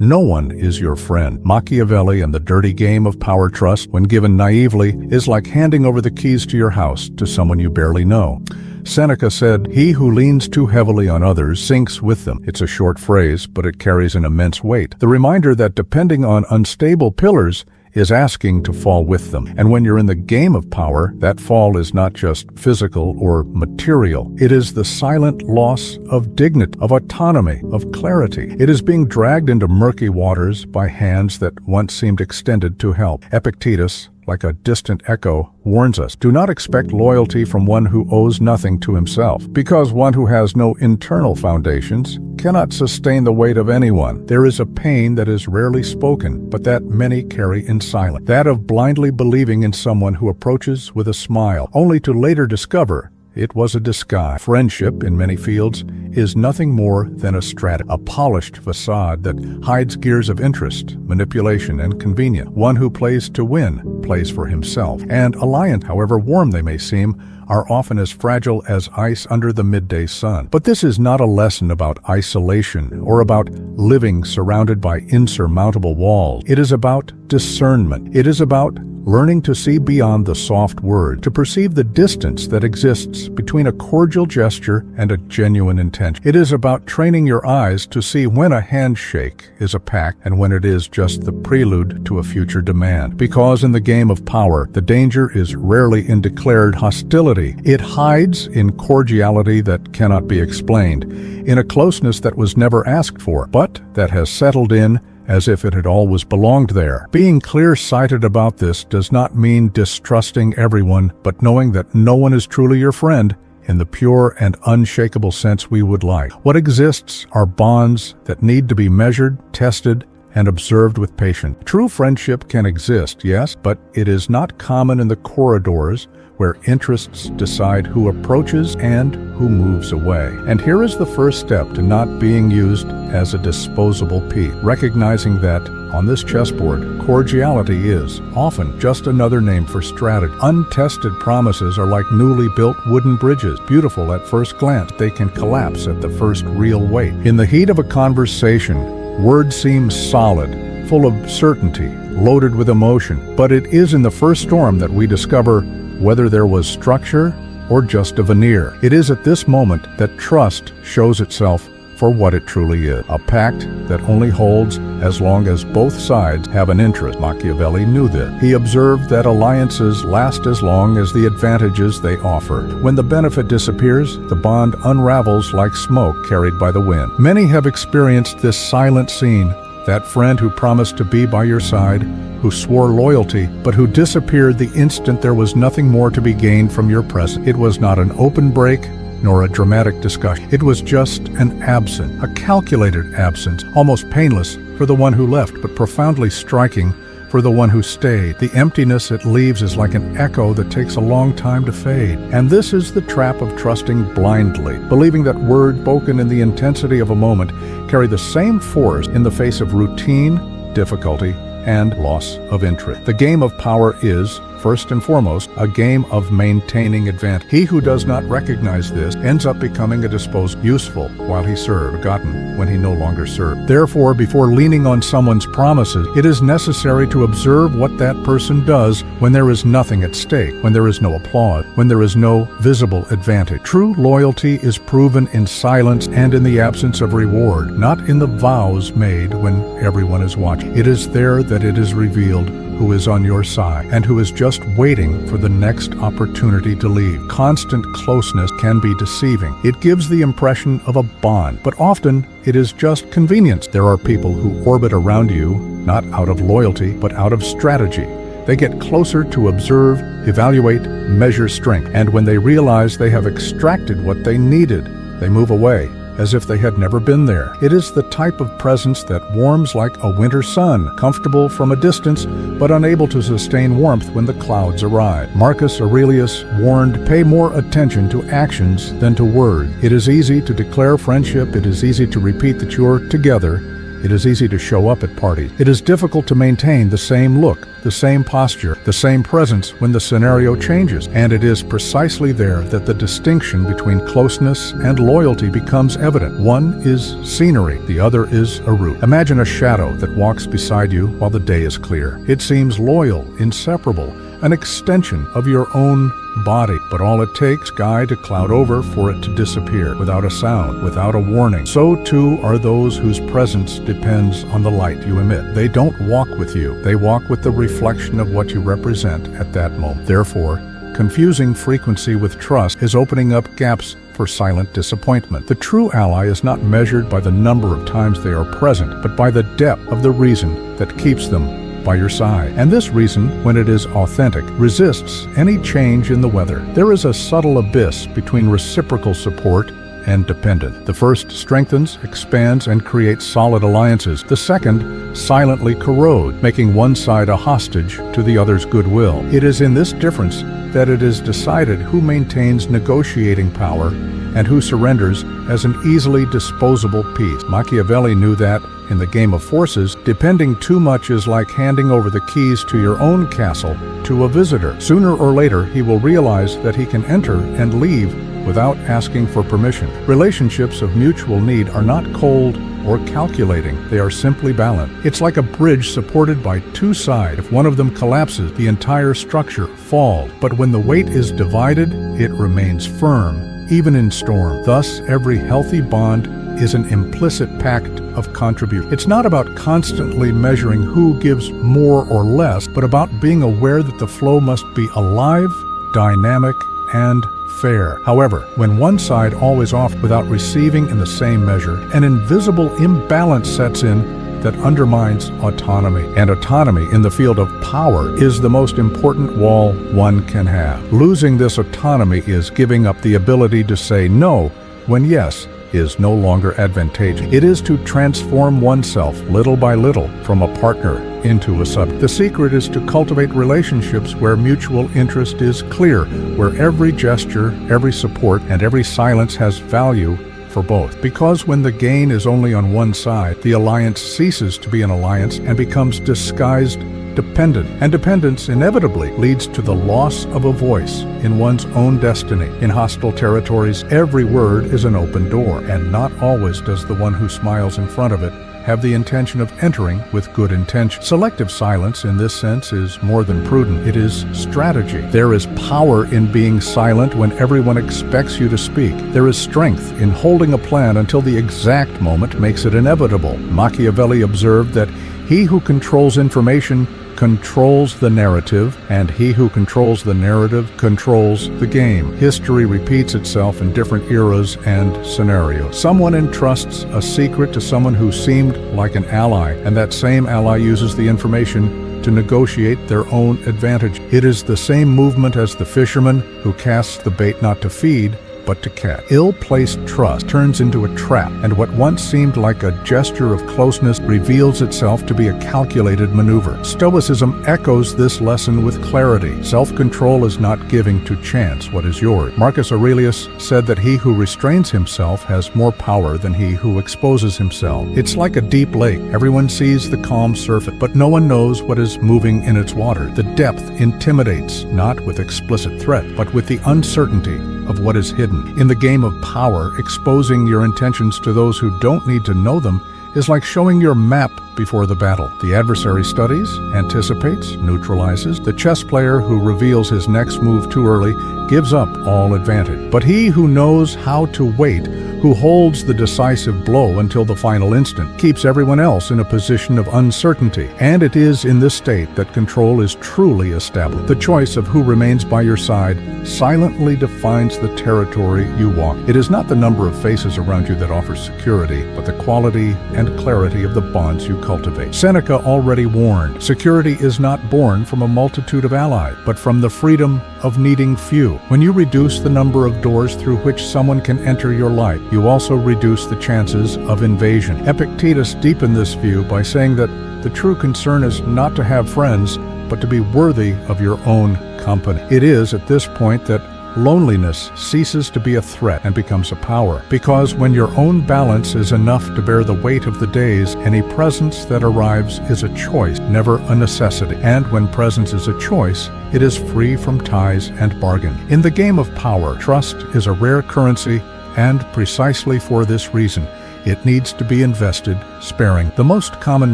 No one is your friend. Machiavelli and the dirty game of power trust, when given naively, is like handing over the keys to your house to someone you barely know. Seneca said, "He who leans too heavily on others sinks with them." It's a short phrase, but it carries an immense weight. The reminder that depending on unstable pillars is asking to fall with them. And when you're in the game of power, that fall is not just physical or material. It is the silent loss of dignity, of autonomy, of clarity. It is being dragged into murky waters by hands that once seemed extended to help. Epictetus, like a distant echo, warns us, do not expect loyalty from one who owes nothing to himself, because one who has no internal foundations cannot sustain the weight of anyone. There is a pain that is rarely spoken, but that many carry in silence, that of blindly believing in someone who approaches with a smile, only to later discover it was a disguise. Friendship, in many fields, is nothing more than a strategy, a polished facade that hides gears of interest, manipulation, and convenience. One who plays to win plays for himself. And alliances, however warm they may seem, are often as fragile as ice under the midday sun. But this is not a lesson about isolation or about living surrounded by insurmountable walls. It is about discernment. It is about learning to see beyond the soft word, to perceive the distance that exists between a cordial gesture and a genuine intention. It is about training your eyes to see when a handshake is a pact and when it is just the prelude to a future demand. Because in the game of power, the danger is rarely in declared hostility. It hides in cordiality that cannot be explained, in a closeness that was never asked for, but that has settled in as if it had always belonged there. Being clear-sighted about this does not mean distrusting everyone, but knowing that no one is truly your friend in the pure and unshakable sense we would like. What exists are bonds that need to be measured, tested, and observed with patience. True friendship can exist, yes, but it is not common in the corridors where interests decide who approaches and who moves away. And here is the first step to not being used as a disposable piece, recognizing that on this chessboard, cordiality is often just another name for strategy. Untested promises are like newly built wooden bridges, beautiful at first glance. They can collapse at the first real weight. In the heat of a conversation, words seem solid, full of certainty, loaded with emotion. But it is in the first storm that we discover whether there was structure or just a veneer. It is at this moment that trust shows itself for what it truly is, a pact that only holds as long as both sides have an interest. Machiavelli knew this. He observed that alliances last as long as the advantages they offer. When the benefit disappears, the bond unravels like smoke carried by the wind. Many have experienced this silent scene, that friend who promised to be by your side, who swore loyalty, but who disappeared the instant there was nothing more to be gained from your presence. It was not an open break, nor a dramatic discussion. It was just an absence, a calculated absence, almost painless for the one who left, but profoundly striking for the one who stayed. The emptiness it leaves is like an echo that takes a long time to fade. And this is the trap of trusting blindly, believing that words spoken in the intensity of a moment carry the same force in the face of routine, difficulty, and loss of interest. The game of power is, first and foremost, a game of maintaining advantage. He who does not recognize this ends up becoming a disposable, useful while he served, forgotten when he no longer served. Therefore, before leaning on someone's promises, it is necessary to observe what that person does when there is nothing at stake, when there is no applause, when there is no visible advantage. True loyalty is proven in silence and in the absence of reward, not in the vows made when everyone is watching. It is there that it is revealed who is on your side and who is just waiting for the next opportunity to leave. Constant closeness can be deceiving. It gives the impression of a bond, but often it is just convenience. There are people who orbit around you, not out of loyalty, but out of strategy. They get closer to observe, evaluate, measure strength, and when they realize they have extracted what they needed, they move away, as if they had never been there. It is the type of presence that warms like a winter sun, comfortable from a distance, but unable to sustain warmth when the clouds arrive. Marcus Aurelius warned, "Pay more attention to actions than to words." It is easy to declare friendship. It is easy to repeat that you're together. It is easy to show up at parties. It is difficult to maintain the same look, the same posture, the same presence when the scenario changes. And it is precisely there that the distinction between closeness and loyalty becomes evident. One is scenery, the other is a route. Imagine a shadow that walks beside you while the day is clear. It seems loyal, inseparable, an extension of your own body, but all it takes sky to cloud over for it to disappear without a sound, without a warning. So too are those whose presence depends on the light you emit. They don't walk with you, they walk with the reflection of what you represent at that moment. Therefore, confusing frequency with trust is opening up gaps for silent disappointment. The true ally is not measured by the number of times they are present, but by the depth of the reason that keeps them by your side. And this reason, when it is authentic, resists any change in the weather. There is a subtle abyss between reciprocal support and dependence. The first strengthens, expands, and creates solid alliances. The second silently corrodes, making one side a hostage to the other's goodwill. It is in this difference that it is decided who maintains negotiating power and who surrenders as an easily disposable piece. Machiavelli knew that, in the game of forces, depending too much is like handing over the keys to your own castle to a visitor. Sooner or later, he will realize that he can enter and leave without asking for permission. Relationships of mutual need are not cold or calculating, they are simply balanced. It's like a bridge supported by two sides. If one of them collapses, the entire structure falls. But when the weight is divided, it remains firm, even in storm. Thus, every healthy bond is an implicit pact of contribution. It's not about constantly measuring who gives more or less, but about being aware that the flow must be alive, dynamic, and fair. However, when one side always offers without receiving in the same measure, an invisible imbalance sets in that undermines autonomy. And autonomy in the field of power is the most important wall one can have. Losing this autonomy is giving up the ability to say no when yes is no longer advantageous. It is to transform oneself little by little from a partner into a subject. The secret is to cultivate relationships where mutual interest is clear, where every gesture, every support, and every silence has value for both. Because when the gain is only on one side, the alliance ceases to be an alliance and becomes disguised dependent. And dependence inevitably leads to the loss of a voice in one's own destiny. In hostile territories, every word is an open door, and not always does the one who smiles in front of it have the intention of entering with good intention. Selective silence in this sense is more than prudent. It is strategy. There is power in being silent when everyone expects you to speak. There is strength in holding a plan until the exact moment makes it inevitable. Machiavelli observed that he who controls information controls the narrative, and he who controls the narrative controls the game. History repeats itself in different eras and scenarios. Someone entrusts a secret to someone who seemed like an ally, and that same ally uses the information to negotiate their own advantage. It is the same movement as the fisherman who casts the bait not to feed, but to catch. Ill-placed trust turns into a trap, and what once seemed like a gesture of closeness reveals itself to be a calculated maneuver. Stoicism echoes this lesson with clarity. Self-control is not giving to chance what is yours. Marcus Aurelius said that he who restrains himself has more power than he who exposes himself. It's like a deep lake. Everyone sees the calm surface, but no one knows what is moving in its water. The depth intimidates, not with explicit threat, but with the uncertainty of what is hidden. In the game of power, exposing your intentions to those who don't need to know them is like showing your map before the battle. The adversary studies, anticipates, neutralizes. The chess player who reveals his next move too early gives up all advantage. But he who knows how to wait, who holds the decisive blow until the final instant, keeps everyone else in a position of uncertainty. And it is in this state that control is truly established. The choice of who remains by your side silently defines the territory you walk. It is not the number of faces around you that offers security, but the quality and clarity of the bonds you cultivate. Seneca already warned, security is not born from a multitude of allies, but from the freedom of needing few. When you reduce the number of doors through which someone can enter your life, you also reduce the chances of invasion. Epictetus deepened this view by saying that the true concern is not to have friends, but to be worthy of your own company. It is at this point that loneliness ceases to be a threat and becomes a power. Because when your own balance is enough to bear the weight of the days, any presence that arrives is a choice, never a necessity. And when presence is a choice, it is free from ties and bargain. In the game of power, trust is a rare currency, and precisely for this reason, it needs to be invested sparingly. The most common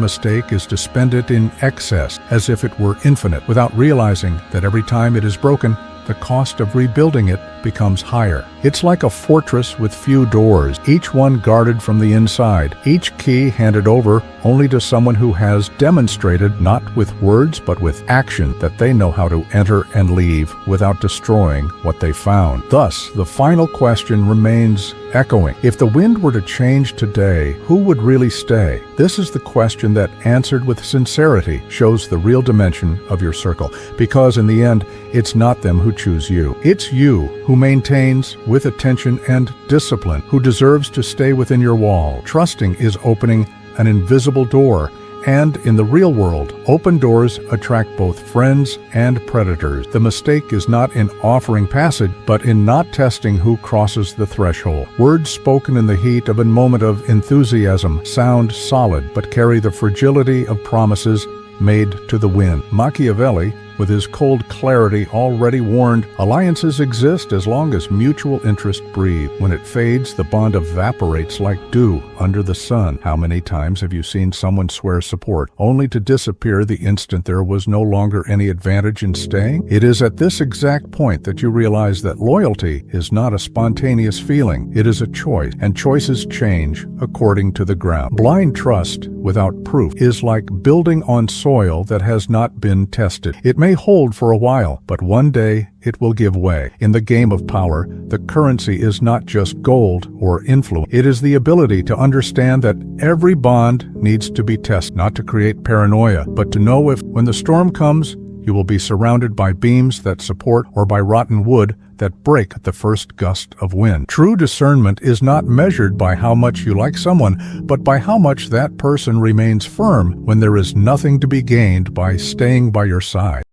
mistake is to spend it in excess, as if it were infinite, without realizing that every time it is broken, the cost of rebuilding it becomes higher. It's like a fortress with few doors, each one guarded from the inside, each key handed over only to someone who has demonstrated, not with words but with action, that they know how to enter and leave without destroying what they found. Thus, the final question remains echoing. If the wind were to change today, who would really stay? This is the question that, answered with sincerity, shows the real dimension of your circle, because in the end, it's not them who choose you. It's you who maintains, with attention and discipline, who deserves to stay within your wall. Trusting is opening an invisible door, and in the real world, open doors attract both friends and predators. The mistake is not in offering passage, but in not testing who crosses the threshold. Words spoken in the heat of a moment of enthusiasm sound solid, but carry the fragility of promises made to the wind. Machiavelli, with his cold clarity, already warned, alliances exist as long as mutual interest breathes. When it fades, the bond evaporates like dew under the sun. How many times have you seen someone swear support, only to disappear the instant there was no longer any advantage in staying? It is at this exact point that you realize that loyalty is not a spontaneous feeling. It is a choice, and choices change according to the ground. Blind trust without proof is like building on soil that has not been tested. It may hold for a while, but one day it will give way. In the game of power, the currency is not just gold or influence. It is the ability to understand that every bond needs to be tested, not to create paranoia, but to know if, when the storm comes, you will be surrounded by beams that support or by rotten wood that break at the first gust of wind. True discernment is not measured by how much you like someone, but by how much that person remains firm when there is nothing to be gained by staying by your side.